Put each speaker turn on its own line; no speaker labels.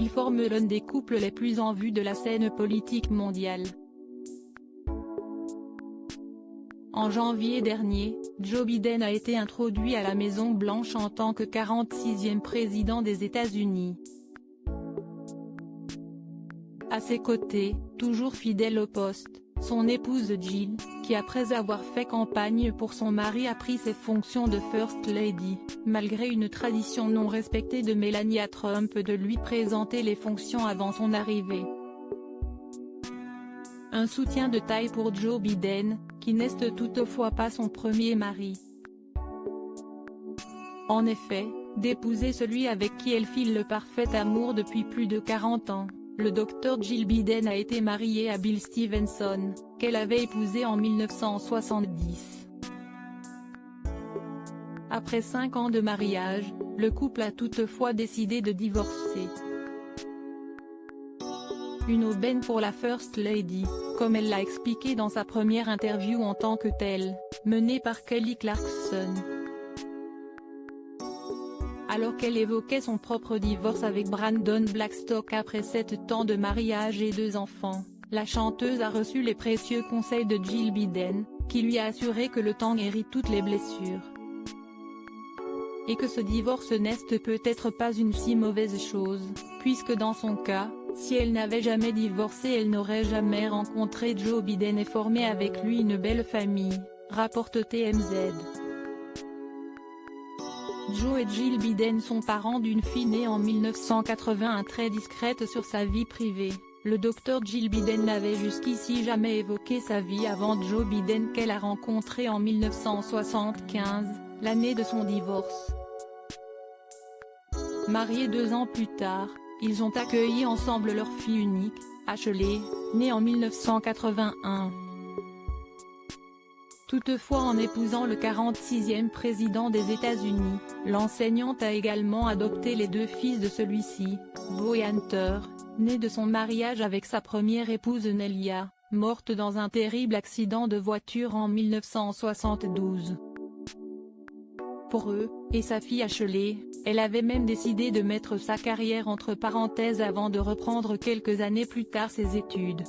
Ils forment l'un des couples les plus en vue de la scène politique mondiale. En janvier dernier, Joe Biden a été introduit à la Maison-Blanche en tant que 46e président des États-Unis. À ses côtés, toujours fidèle au poste, son épouse Jill, qui après avoir fait campagne pour son mari a pris ses fonctions de First Lady, malgré une tradition non respectée de Melania Trump de lui présenter les fonctions avant son arrivée. Un soutien de taille pour Joe Biden, qui n'est toutefois pas son premier mari. En effet, d'épouser celui avec qui elle file le parfait amour depuis plus de 40 ans, le Dr Jill Biden a été mariée à Bill Stevenson, qu'elle avait épousé en 1970. Après 5 ans de mariage, le couple a toutefois décidé de divorcer. Une aubaine pour la First Lady, comme elle l'a expliqué dans sa première interview en tant que telle, menée par Kelly Clarkson. Alors qu'elle évoquait son propre divorce avec Brandon Blackstock après 7 ans de mariage et 2 enfants, la chanteuse a reçu les précieux conseils de Jill Biden, qui lui a assuré que le temps guérit toutes les blessures. Et que ce divorce n'est peut-être pas une si mauvaise chose, puisque dans son cas, si elle n'avait jamais divorcé elle n'aurait jamais rencontré Joe Biden et formé avec lui une belle famille, rapporte TMZ. Joe et Jill Biden sont parents d'une fille née en 1981 très discrète sur sa vie privée. Le Dr Jill Biden n'avait jusqu'ici jamais évoqué sa vie avant Joe Biden qu'elle a rencontré en 1975, l'année de son divorce. Mariés 2 ans plus tard, ils ont accueilli ensemble leur fille unique, Ashley, née en 1981. Toutefois en épousant le 46e président des États-Unis, l'enseignante a également adopté les 2 fils de celui-ci, Beau et Hunter, nés de son mariage avec sa première épouse Nelia, morte dans un terrible accident de voiture en 1972. Pour eux, et sa fille Ashley, elle avait même décidé de mettre sa carrière entre parenthèses avant de reprendre quelques années plus tard ses études.